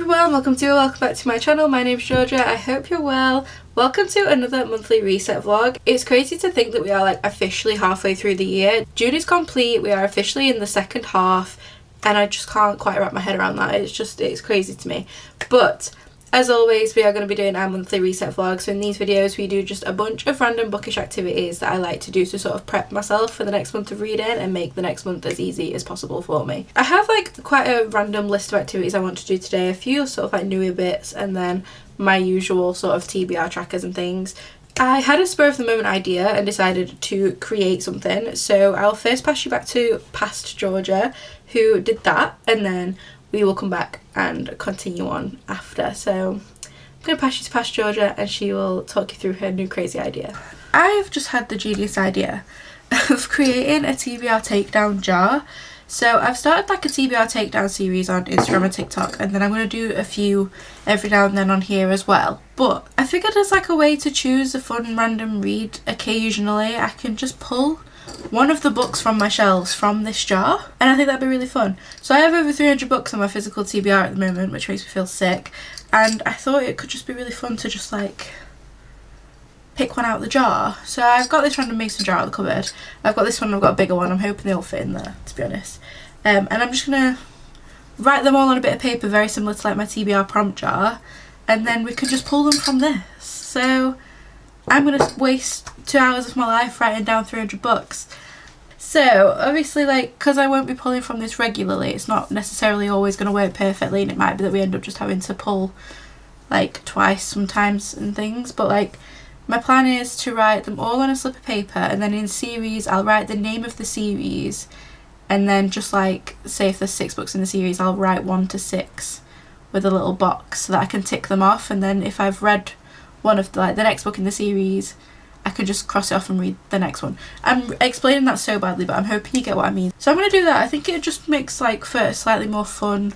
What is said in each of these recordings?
everyone, welcome back to my channel. My name's Georgia. I hope you're well. Welcome to another monthly reset vlog. It's crazy to think that we are like officially halfway through the year. June is complete, we are officially in the second half, and I just can't quite wrap my head around that. It's crazy to me. But as always, we are going to be doing our monthly reset vlog. So in these videos we do just a bunch of random bookish activities that I like to do to sort of prep myself for the next month of reading and make the next month as easy as possible for me. I have like quite a random list of activities I want to do today, a few sort of like newer bits and then my usual sort of TBR trackers and things. I had a spur of the moment idea and decided to create something, so I'll first pass you back to past Georgia who did that, and then we will come back and continue on after. So I'm going to pass you to past Georgia and she will talk you through her new crazy idea. I've just had the genius idea of creating a TBR takedown jar. So I've started like a TBR takedown series on Instagram and TikTok, and then I'm going to do a few every now and then on here as well. But I figured as like a way to choose a fun random read occasionally, I can just pull one of the books from my shelves from this jar, and I think that'd be really fun. So I have over 300 books on my physical TBR at the moment, which makes me feel sick, and I thought it could just be really fun to just like pick one out of the jar. So I've got this random mason jar out of the cupboard. I've got this one, I've got a bigger one. I'm hoping they all fit in there, to be honest. And I'm just gonna write them all on a bit of paper, very similar to like my TBR prompt jar, and then we can just pull them from this. So I'm gonna waste 2 hours of my life writing down 300 books. So obviously, like, because I won't be pulling from this regularly, it's not necessarily always going to work perfectly, and it might be that we end up just having to pull like twice sometimes and things. But like, my plan is to write them all on a slip of paper, and then in series I'll write the name of the series, and then just like, say if there's 6 books in the series, I'll write 1 to 6 with a little box so that I can tick them off, and then if I've read one of the next book in the series, I can just cross it off and read the next one. I'm explaining that so badly, but I'm hoping you get what I mean. So I'm going to do that. I think it just makes like for a slightly more fun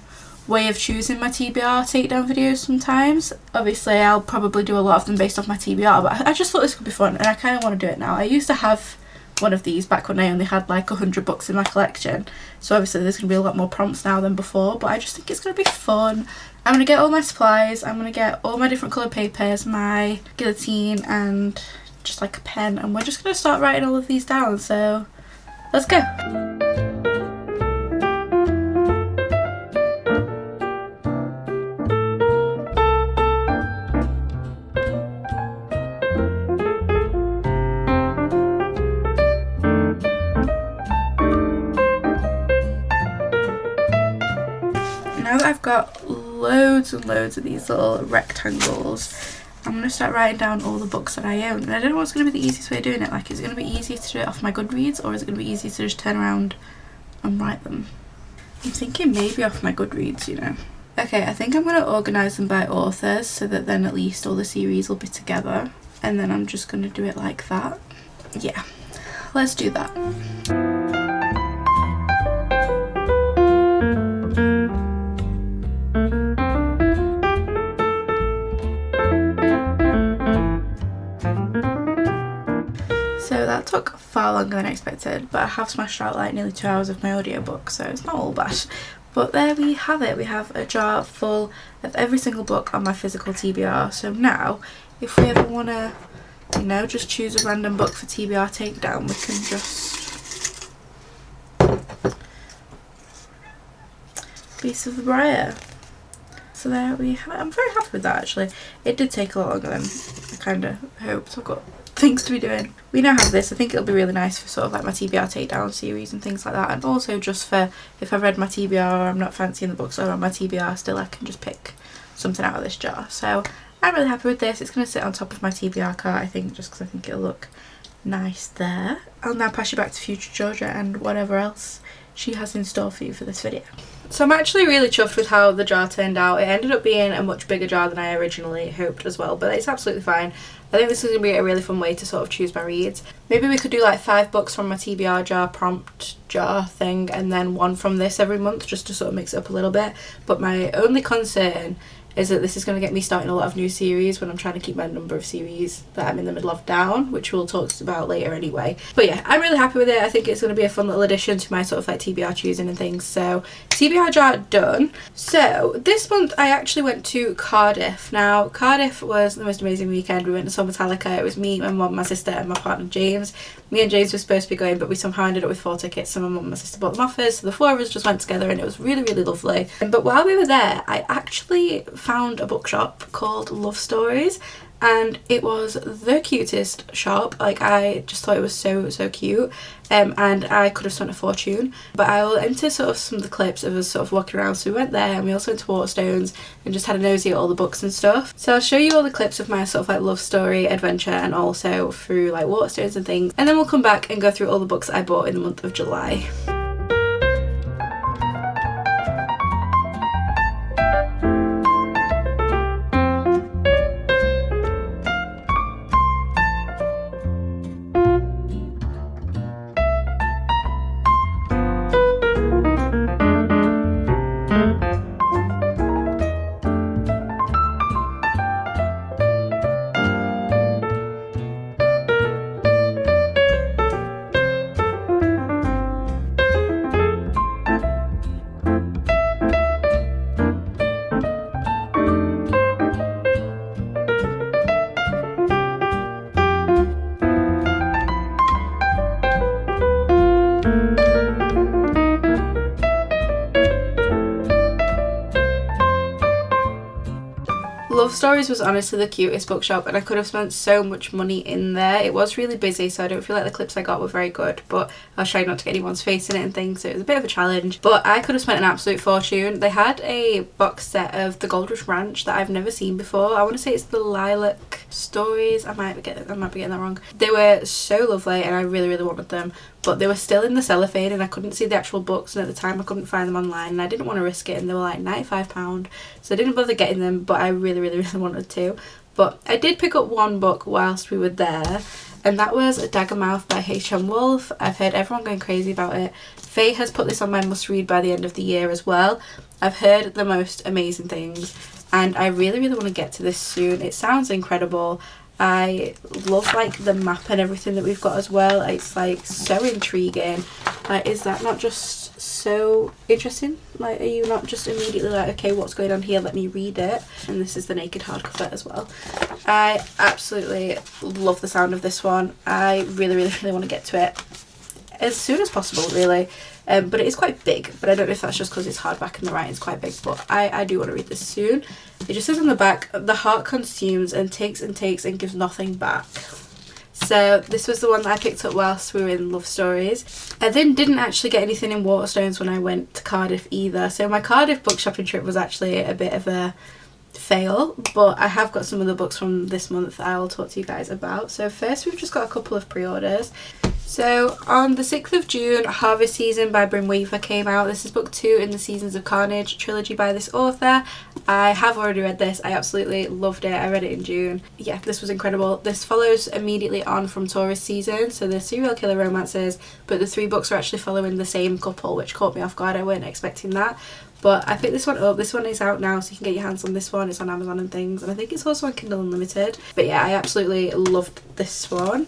way of choosing my TBR takedown videos sometimes. Obviously I'll probably do a lot of them based off my TBR, but I just thought this could be fun and I kind of want to do it now. I used to have one of these back when I only had like 100 books in my collection, so obviously there's going to be a lot more prompts now than before, but I just think it's going to be fun. I'm going to get all my supplies, I'm going to get all my different coloured papers, my guillotine and just like a pen, and we're just going to start writing all of these down, so let's go. Now that I've got loads and loads of these little rectangles, I'm going to start writing down all the books that I own. And I don't know what's going to be the easiest way of doing it. Like, is it going to be easier to do it off my Goodreads, or is it going to be easier to just turn around and write them? I'm thinking maybe off my Goodreads, you know. Okay, I think I'm going to organise them by authors so that then at least all the series will be together. And then I'm just going to do it like that. Yeah, let's do that. So that took far longer than expected, but I have smashed out like nearly 2 hours of my audiobook, so it's not all bad. But there we have it. We have a jar full of every single book on my physical TBR. So now, if we ever want to, you know, just choose a random book for TBR takedown, we can just Beast of the Briar. So there we have it. I'm very happy with that actually. It did take a lot longer than I kind of hoped. I've got things to be doing. We now have this. I think it'll be really nice for sort of like my TBR takedown series and things like that, and also just for if I've read my TBR or I'm not fancying the books that are on my TBR still, I can just pick something out of this jar. So I'm really happy with this. It's going to sit on top of my TBR cart, I think, just because I think it'll look nice there. I'll now pass you back to future Georgia and whatever else she has in store for you for this video. So I'm actually really chuffed with how the jar turned out. It ended up being a much bigger jar than I originally hoped as well, but it's absolutely fine. I think this is going to be a really fun way to sort of choose my reads. Maybe we could do like 5 books from my TBR jar prompt jar thing, and then 1 from this every month, just to sort of mix it up a little bit. But my only concern is that this is going to get me starting a lot of new series when I'm trying to keep my number of series that I'm in the middle of down, which we'll talk about later anyway. But yeah, I'm really happy with it. I think it's going to be a fun little addition to my sort of like TBR choosing and things. So TBR jar done. So this month I actually went to Cardiff. Now Cardiff was the most amazing weekend. We went to saw Metallica. It was me, my mum, my sister and my partner James. Me and James were supposed to be going, but we somehow ended up with 4 tickets, so my mum and my sister bought them off us, so the 4 of us just went together and it was really, really lovely. But while we were there, I actually found a bookshop called Love Stories, and it was the cutest shop. Like, I just thought it was so cute, and I could have spent a fortune. But I will enter sort of some of the clips of us sort of walking around. So we went there and we also went to Waterstones and just had a nosy at all the books and stuff. So I'll show you all the clips of my sort of like love story adventure and also through like Waterstones and things, and then we'll come back and go through all the books I bought in the month of July. Love Stories was honestly the cutest bookshop, and I could have spent so much money in there. It was really busy, so I don't feel like the clips I got were very good, but I was trying not to get anyone's face in it and things, so it was a bit of a challenge. But I could have spent an absolute fortune. They had a box set of the Goldrush Ranch that I've never seen before. I want to say it's the Lilac Stories. I might be getting that wrong. They were so lovely and I really wanted them, but they were still in the cellophane and I couldn't see the actual books, and at the time I couldn't find them online and I didn't want to risk it, and they were like £95, so I didn't bother getting them, but I really wanted to. But I did pick up one book whilst we were there, and that was Daggermouth by H.M. Wolfe. I've heard everyone going crazy about it. Faye has put this on my must read by the end of the year as well. I've heard the most amazing things and I really want to get to this soon. It sounds incredible. I love like the map and everything that we've got as well. It's like so intriguing. Like, is that not just so interesting? Like, are you not just immediately like, okay, what's going on here, let me read it? And this is the naked hardcover as well. I absolutely love the sound of this one. I really want to get to it as soon as possible, really. But it is quite big, but I don't know if that's just because it's hardback and the writing's quite big, but I do want to read this soon. It just says on the back, the heart consumes and takes and gives nothing back. So this was the one that I picked up whilst we were in Love Stories. I then didn't actually get anything in Waterstones when I went to Cardiff either, so my Cardiff book shopping trip was actually a bit of a fail, but I have got some of the books from this month that I will talk to you guys about. So first, we've just got a couple of pre-orders. So on the 6th of June, Harvest Season by Bryn Weaver came out. This is book 2 in the Seasons of Carnage trilogy by this author. I have already read this. I absolutely loved it. I read it in June. Yeah, this was incredible. This follows immediately on from Taurus Season, so the serial killer romances, but the 3 books are actually following the same couple, which caught me off guard. I weren't expecting that. But I picked this one up. This one is out now, so you can get your hands on this one. It's on Amazon and things, and I think it's also on Kindle Unlimited. But yeah, I absolutely loved this one.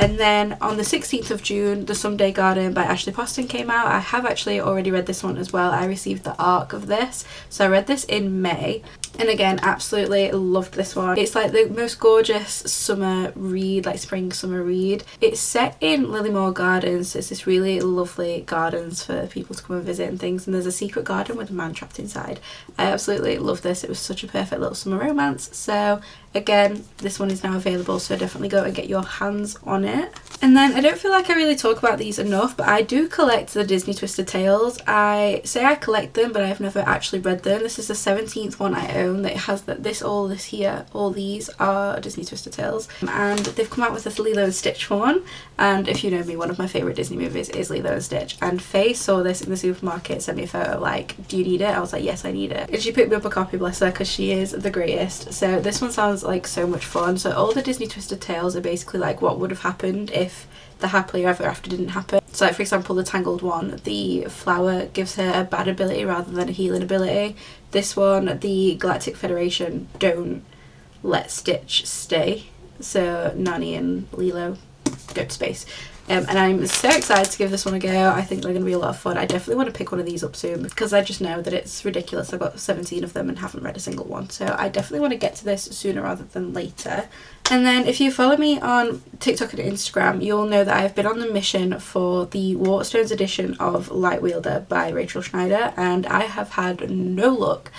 And then on the 16th of June, The Someday Garden by Ashley Poston came out. I have actually already read this one as well. I received the arc of this, so I read this in May. And again, absolutely loved this one. It's like the most gorgeous summer read, like spring summer read. It's set in Lilymore Gardens, so it's this really lovely gardens for people to come and visit and things, and there's a secret garden with a man trapped inside. I absolutely love this. It was such a perfect little summer romance. So again, this one is now available, so definitely go and get your hands on it. And then I don't feel like I really talk about these enough, but I do collect the Disney Twisted Tales. I say I collect them, but I've never actually read them. This is the 17th one I own that has all these are Disney Twisted Tales, and they've come out with a Lilo and Stitch one. And if you know me, one of my favourite Disney movies is Lilo and Stitch, and Faye saw this in the supermarket, sent me a photo like, do you need it? I was like, yes, I need it, and she picked me up a copy, bless her, because she is the greatest. So this one sounds like so much fun. So all the Disney Twisted Tales are basically like what would have happened if the happily ever after didn't happen. So like for example the Tangled one, the flower gives her a bad ability rather than a healing ability. This one, the Galactic Federation don't let Stitch stay, so Nani and Lilo go to space. And I'm so excited to give this one a go. I think they're going to be a lot of fun. I definitely want to pick one of these up soon because I just know that it's ridiculous. I've got 17 of them and haven't read a single one, so I definitely want to get to this sooner rather than later. And then if you follow me on TikTok and Instagram, you'll know that I've been on the mission for the Waterstones edition of Lightwielder by Rachel Schneider, and I have had no luck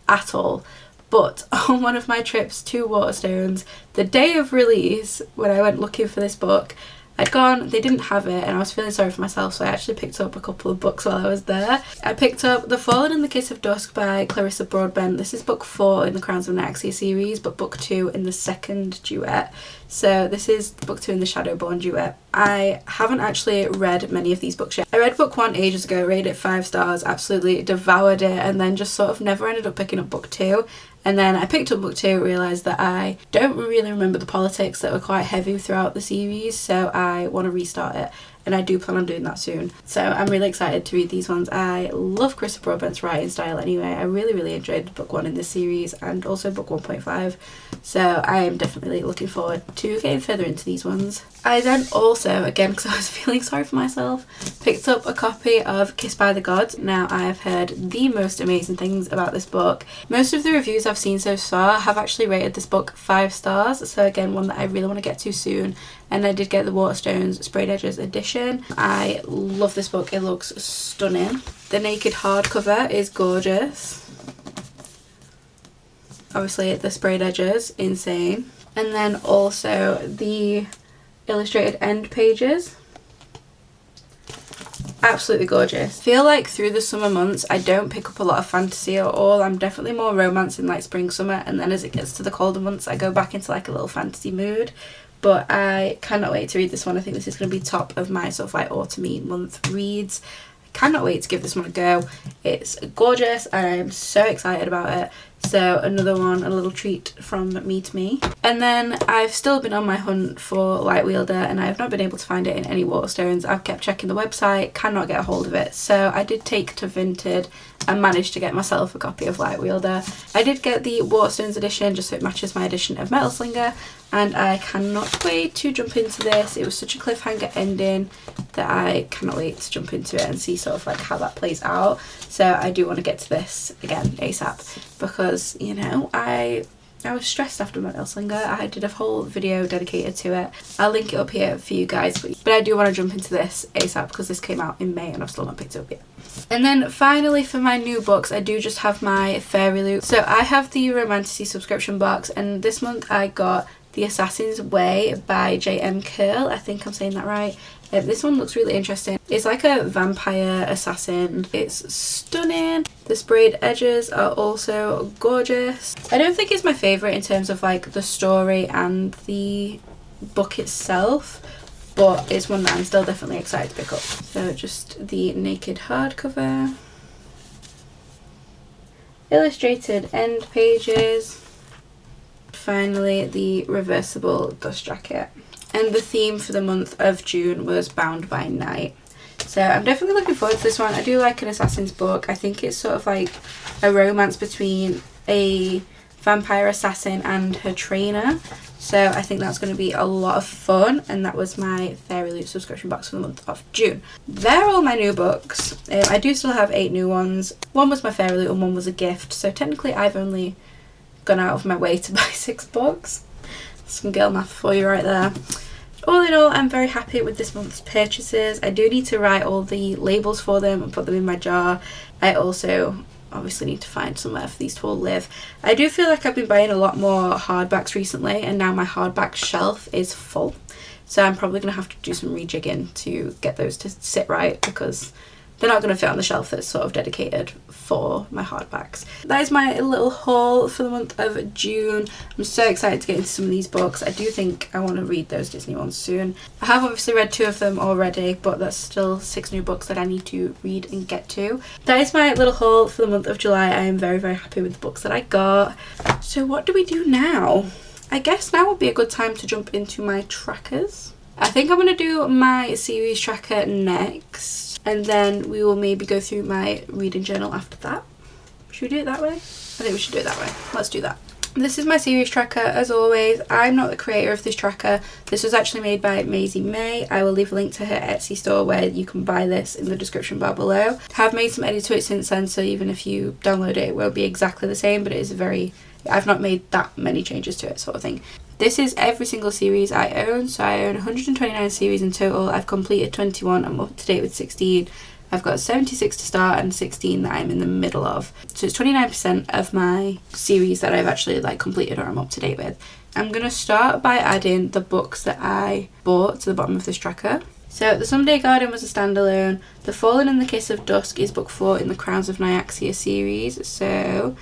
at all. But on one of my trips to Waterstones, the day of release, when I went looking for this book, I'd gone, they didn't have it, and I was feeling sorry for myself, so I actually picked up a couple of books while I was there. I picked up The Fallen and the Kiss of Dusk by Clarissa Broadbent. This is book 4 in the Crowns of Nyxia series, but book 2 in the second duet. So this is book 2 in the Shadowborn duet. I haven't actually read many of these books yet. I read book 1 ages ago, rated it 5 stars, absolutely devoured it, and then just sort of never ended up picking up book 2. And then I picked up book 2, realised that I don't really remember the politics that were quite heavy throughout the series, so I want to restart it, and I do plan on doing that soon. So I'm really excited to read these ones. I love Clarissa Broadbent's writing style anyway. I really enjoyed book 1 in this series and also book 1.5, so I am definitely looking forward to getting further into these ones. I then also, again because I was feeling sorry for myself, picked up a copy of Kissed by the Gods. Now I have heard the most amazing things about this book. Most of the reviews I've seen so far have actually rated this book 5 stars, so again one that I really want to get to soon. And I did get the Waterstones Sprayed Edges edition. I love this book, it looks stunning. The naked hardcover is gorgeous. Obviously the sprayed edges, insane. And then also the illustrated end pages, absolutely gorgeous. I feel like through the summer months I don't pick up a lot of fantasy at all. I'm definitely more romance in like spring, summer, and then as it gets to the colder months I go back into like a little fantasy mood. But I cannot wait to read this one. I think this is going to be top of my sort of like autumn month reads. I cannot wait to give this one a go. It's gorgeous and I'm so excited about it. So another one, a little treat from me to me. And then I've still been on my hunt for Lightwielder and I've not been able to find it in any Waterstones. I've kept checking the website, cannot get a hold of it. So I did take to Vinted and managed to get myself a copy of Lightwielder. I did get the Waterstones edition just so it matches my edition of Metal Slinger, and I cannot wait to jump into this. It was such a cliffhanger ending that I cannot wait to jump into it and see sort of like how that plays out. So I do want to get to this again ASAP because, you know, I was stressed after Metal Slinger. I did a whole video dedicated to it. I'll link it up here for you guys, but I do want to jump into this ASAP because this came out in May and I've still not picked it up yet. And then finally for my new books, I do just have my Fairy Loot. So I have the Romantasy subscription box, and this month I got The Assassin's Way by J.M. Curl. I think I'm saying that right. This one looks really interesting. It's like a vampire assassin. It's stunning. The sprayed edges are also gorgeous. I don't think it's my favourite in terms of like the story and the book itself, but it's one that I'm still definitely excited to pick up. So just the naked hardcover, illustrated end pages, finally the reversible dust jacket. And the theme for the month of June was Bound by Night. So I'm definitely looking forward to this one. I do like an assassin's book. I think it's sort of like a romance between a vampire assassin and her trainer. So I think that's going to be a lot of fun, and that was my Fairy Loot subscription box for the month of June. They're all my new books. I do still have 8 new ones. One was my Fairy Loot and one was a gift. So technically I've only gone out of my way to buy 6 books. Some girl math for you right there. All in all, I'm very happy with this month's purchases. I do need to write all the labels for them and put them in my jar. I also obviously need to find somewhere for these to all live. I do feel like I've been buying a lot more hardbacks recently, and now my hardback shelf is full. So I'm probably going to have to do some rejigging to get those to sit right, because they're not going to fit on the shelf that's sort of dedicated for my hardbacks. That is my little haul for the month of June. I'm so excited to get into some of these books. I do think I want to read those Disney ones soon. I have obviously read 2 of them already, but there's still 6 new books that I need to read and get to. That is my little haul for the month of July. I am very happy with the books that I got. So what do we do now? I guess now would be a good time to jump into my trackers. I think I'm going to do my series tracker next, and then we will maybe go through my reading journal after that. Should we do it that way? I think we should do it that way. Let's do that. This is my series tracker. As always, I'm not the creator of this tracker. This was actually made by Maisie May. I will leave a link to her Etsy store where you can buy this in the description bar below. I have made some edits to it since then, so even if you download it, it won't be exactly the same, but it is I've not made that many changes to it, sort of thing. This is every single series I own, so I own 129 series in total. I've completed 21, I'm up to date with 16. I've got 76 to start and 16 that I'm in the middle of. So it's 29% of my series that I've actually completed or I'm up to date with. I'm going to start by adding the books that I bought to the bottom of this tracker. So The Someday Garden was a standalone. The Fallen and the Kiss of Dusk is book 4 in the Crowns of Nyaxia series. So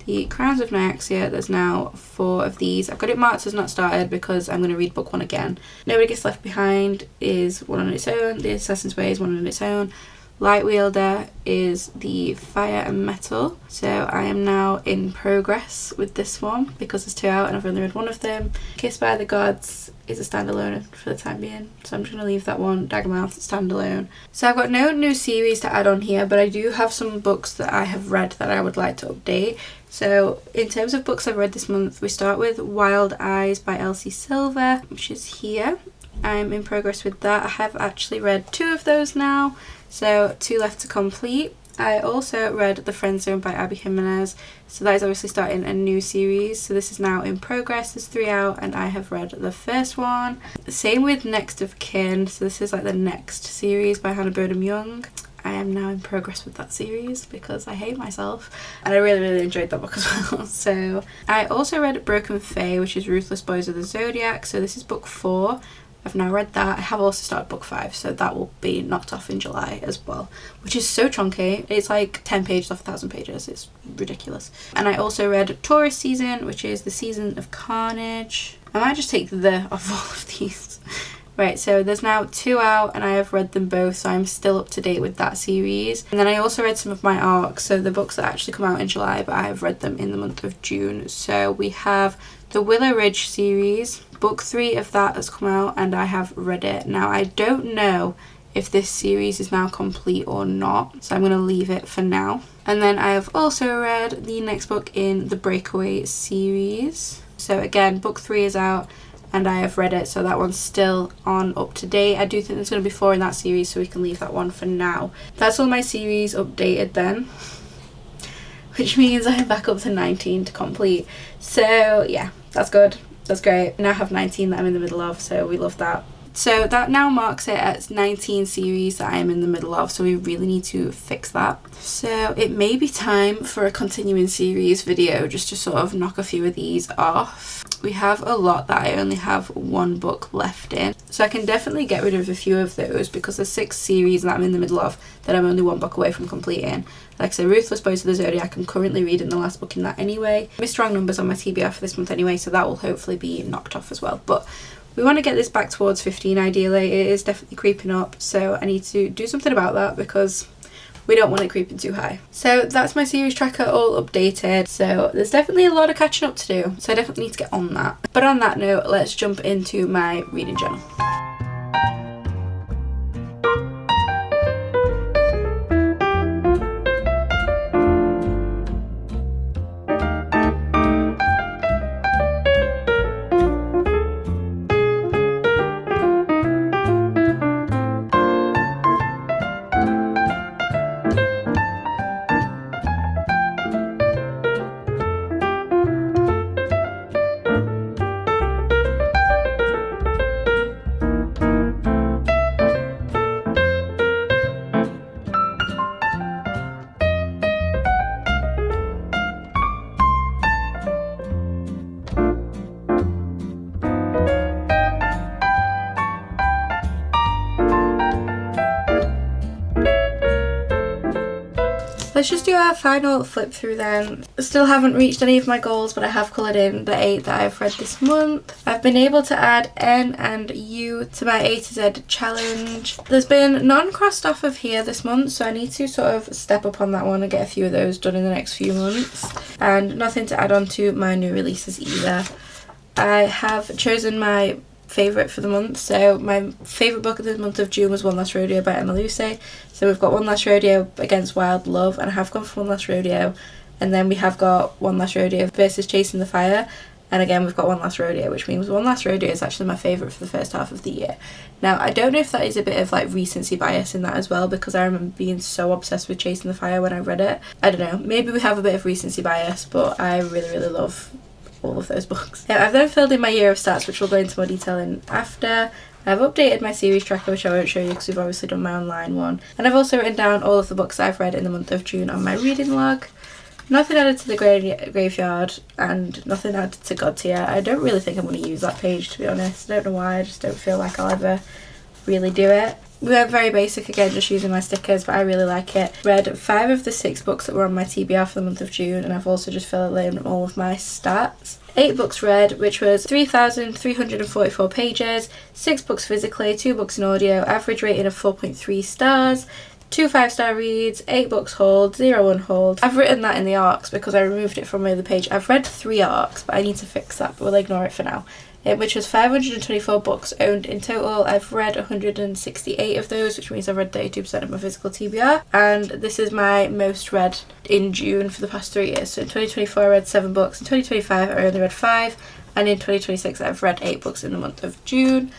the Crowns of Nyaxia, there's now 4 of these. I've got it marked as not started because I'm going to read book 1 again. Nobody Gets Left Behind is one on its own. The Assassin's Way is one on its own. Lightwielder is the Fire and Metal. So I am now in progress with this one because there's 2 out and I've only read 1 of them. Kissed by the Gods is a standalone for the time being, so I'm just going to leave that one. Daggermouth standalone. So I've got no new series to add on here, but I do have some books that I have read that I would like to update. So in terms of books I've read this month, we start with Wild Eyes by Elsie Silver, which is here. I'm in progress with that. I have actually read 2 of those now, so 2 left to complete. I also read The Friend Zone by Abby Jimenez, so that is obviously starting a new series, so this is now in progress. There's 3 out and I have read the first one. Same with Next of Kin, so this is the next series by Hannah Burnham Young. I am now in progress with that series because I hate myself, and I really enjoyed that book as well. So I also read Broken Fae, which is Ruthless Boys of the Zodiac, so this is book 4. I've now read that. I have also started book 5, so that will be knocked off in July as well, which is so chunky. It's 10 pages off 1,000 pages. It's ridiculous. And I also read Taurus Season, which is the Season of Carnage. I might just take the off all of these. Right, so there's now 2 out and I have read them both, so I'm still up to date with that series. And then I also read some of my arcs, so the books that actually come out in July, but I have read them in the month of June. So we have the Willow Ridge series. Book 3 of that has come out and I have read it. Now I don't know if this series is now complete or not, so I'm going to leave it for now. And then I have also read the next book in the Breakaway series. So again, book 3 is out and I have read it, so that one's still on up to date. I do think there's going to be 4 in that series, so we can leave that one for now. That's all my series updated then, which means I'm back up to 19 to complete. So yeah, that's good. That's great. I now have 19 that I'm in the middle of, so we love that. So that now marks it as 19 series that I am in the middle of, so we really need to fix that. So it may be time for a continuing series video just to sort of knock a few of these off. We have a lot that I only have 1 book left in, so I can definitely get rid of a few of those because there's 6 series that I'm in the middle of that I'm only 1 book away from completing. Like I say, Ruthless Boys of the Zodiac, I'm currently reading the last book in that anyway. Missed Wrong Numbers on my TBR for this month anyway, so that will hopefully be knocked off as well. But we want to get this back towards 15 ideally. It is definitely creeping up, so I need to do something about that because we don't want it creeping too high. So that's my series tracker all updated. So there's definitely a lot of catching up to do, so I definitely need to get on that. But on that note, let's jump into my reading journal. Let's just do our final flip through then. Still haven't reached any of my goals, but I have coloured in the 8 that I've read this month. I've been able to add N and U to my A to Z challenge. There's been none crossed off of here this month, so I need to sort of step up on that one and get a few of those done in the next few months. And nothing to add on to my new releases either. I have chosen my favourite for the month. So my favourite book of the month of June was One Last Rodeo by Emma Lucy. So we've got One Last Rodeo against Wild Love, and I have gone for One Last Rodeo. And then we have got One Last Rodeo versus Chasing the Fire. And again, we've got One Last Rodeo, which means One Last Rodeo is actually my favourite for the first half of the year. Now, I don't know if that is a bit of like recency bias in that as well, because I remember being so obsessed with Chasing the Fire when I read it. I don't know, maybe we have a bit of recency bias, but I really, really love all of those books. I've then filled in my year of stats, which we'll go into more detail in after. I've updated my series tracker, which I won't show you because we've obviously done my online one. And I've also written down all of the books I've read in the month of June on my reading log. Nothing added to the graveyard and nothing added to God tier. I don't really think I'm going to use that page, to be honest. I don't know why, I just don't feel like I'll ever really do it. We went very basic again, just using my stickers, but I really like it. Read 5 of the 6 books that were on my TBR for the month of June, and I've also just filled in all of my stats. 8 books read, which was 3,344 pages, 6 books physically, 2 books in audio, average rating of 4.3 stars, 2 5-star reads, 8 books hauled, 0 unhauled. I've written that in the arcs because I removed it from my other page. I've read 3 arcs, but I need to fix that, but we'll ignore it for now. Which was 524 books owned in total. I've read 168 of those, which means I've read 32% of my physical TBR. And this is my most read in June for the past 3 years. So in 2024 I read 7 books, in 2025 I only read 5, and in 2026 I've read 8 books in the month of June.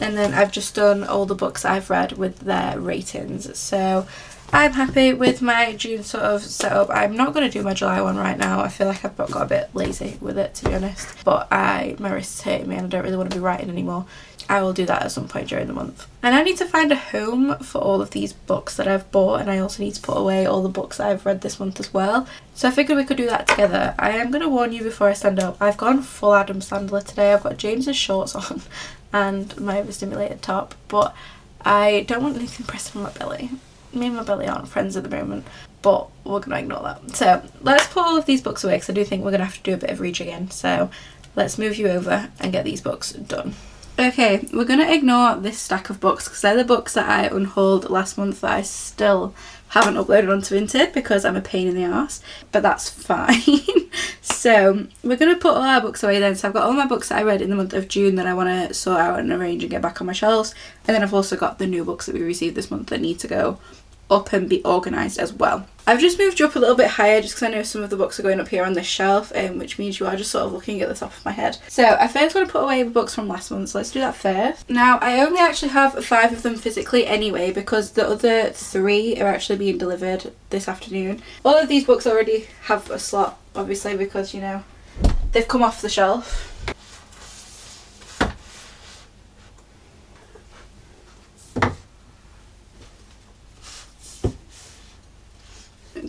And then I've just done all the books I've read with their ratings. So I'm happy with my June sort of setup. I'm not going to do my July one right now. I feel like I've got a bit lazy with it, to be honest. But my wrist's hurting me and I don't really want to be writing anymore. I will do that at some point during the month. And I need to find a home for all of these books that I've bought, and I also need to put away all the books that I've read this month as well. So I figured we could do that together. I am going to warn you before I stand up, I've gone full Adam Sandler today. I've got James's shorts on and my overstimulated top, but I don't want anything pressed on my belly. Me and my belly aren't friends at the moment, but we're going to ignore that. So let's put all of these books away because I do think we're going to have to do a bit of rejigging. So let's move you over and get these books done. Okay, we're going to ignore this stack of books because they're the books that I unhauled last month that I still haven't uploaded onto Vinted because I'm a pain in the arse, but that's fine. So we're going to put all our books away then. So I've got all my books that I read in the month of June that I want to sort out and arrange and get back on my shelves, and then I've also got the new books that we received this month that need to go up and be organised as well. I've just moved you up a little bit higher just because I know some of the books are going up here on this shelf, which means you are just sort of looking at the top of my head. So I first want to put away the books from last month, so let's do that first. Now I only actually have 5 of them physically anyway because the other 3 are actually being delivered this afternoon. All of these books already have a slot, obviously, because, you know, they've come off the shelf.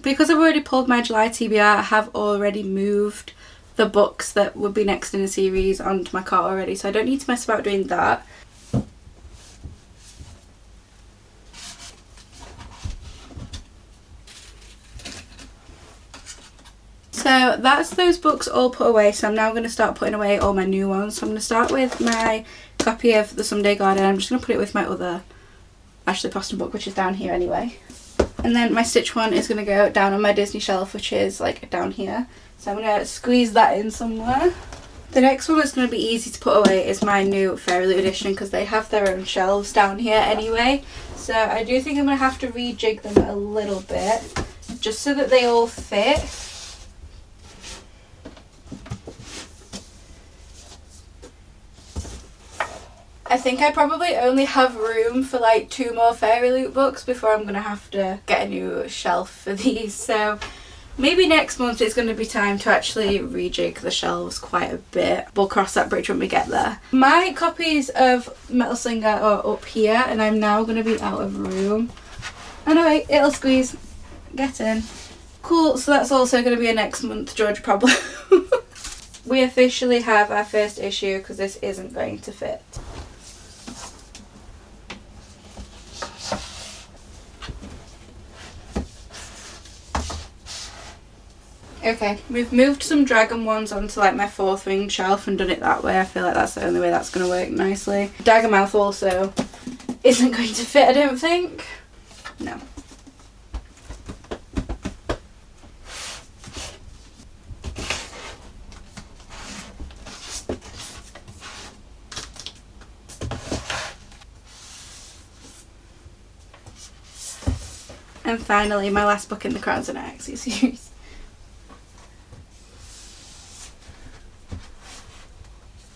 Because I've already pulled my July TBR, I have already moved the books that would be next in the series onto my cart already, so I don't need to mess about doing that. So that's those books all put away, so I'm now going to start putting away all my new ones. So I'm going to start with my copy of The Someday Garden. I'm just going to put it with my other Ashley Poston book, which is down here anyway. And then my Stitch one is going to go down on my Disney shelf, which is like down here. So I'm going to squeeze that in somewhere. The next one that's going to be easy to put away is my new Fairy Loot edition because they have their own shelves down here anyway. So I do think I'm going to have to rejig them a little bit just so that they all fit. I think I probably only have room for like 2 more Fairy Loot books before I'm going to have to get a new shelf for these. So maybe next month it's going to be time to actually rejig the shelves quite a bit. We'll cross that bridge when we get there. My copies of Metal Slinger are up here and I'm now going to be out of room. Oh no, wait, it'll squeeze. Get in. Cool, so that's also going to be a next month Georgia problem. We officially have our first issue because this isn't going to fit. Okay, we've moved some dragon ones onto like my 4th ring shelf and done it that way. I feel like that's the only way that's going to work nicely. Dagger Mouth also isn't going to fit, I don't think. No. And finally, my last book in the Crowns and Axie series.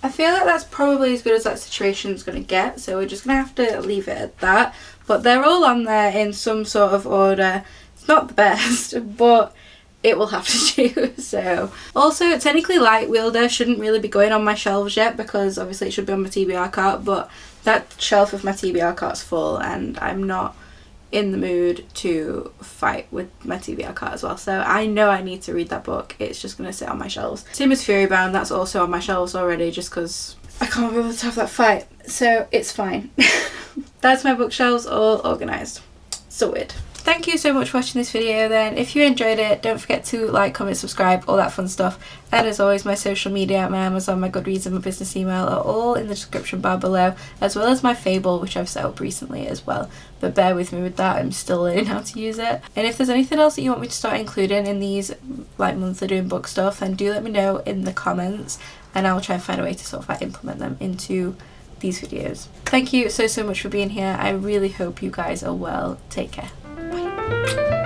I feel like that's probably as good as that situation's going to get, so we're just going to have to leave it at that. But they're all on there in some sort of order. It's not the best, but it will have to do. So also, technically Light Wielder shouldn't really be going on my shelves yet, because obviously it should be on my TBR cart, but that shelf of my TBR cart's full and I'm not in the mood to fight with my TBR cart as well, so I know I need to read that book. It's just going to sit on my shelves. Same as Furybound, that's also on my shelves already, just because I can't be able to have that fight, so it's fine. That's my bookshelves all organised. Sorted. Thank you so much for watching this video then. If you enjoyed it, don't forget to like, comment, subscribe, all that fun stuff. And as always, my social media, my Amazon, my Goodreads and my business email are all in the description bar below, as well as my Fable, which I've set up recently as well. But bear with me with that, I'm still learning how to use it. And if there's anything else that you want me to start including in these like monthly doing book stuff, then do let me know in the comments and I'll try and find a way to sort of like implement them into these videos. Thank you so much for being here. I really hope you guys are well. Take care. Bye.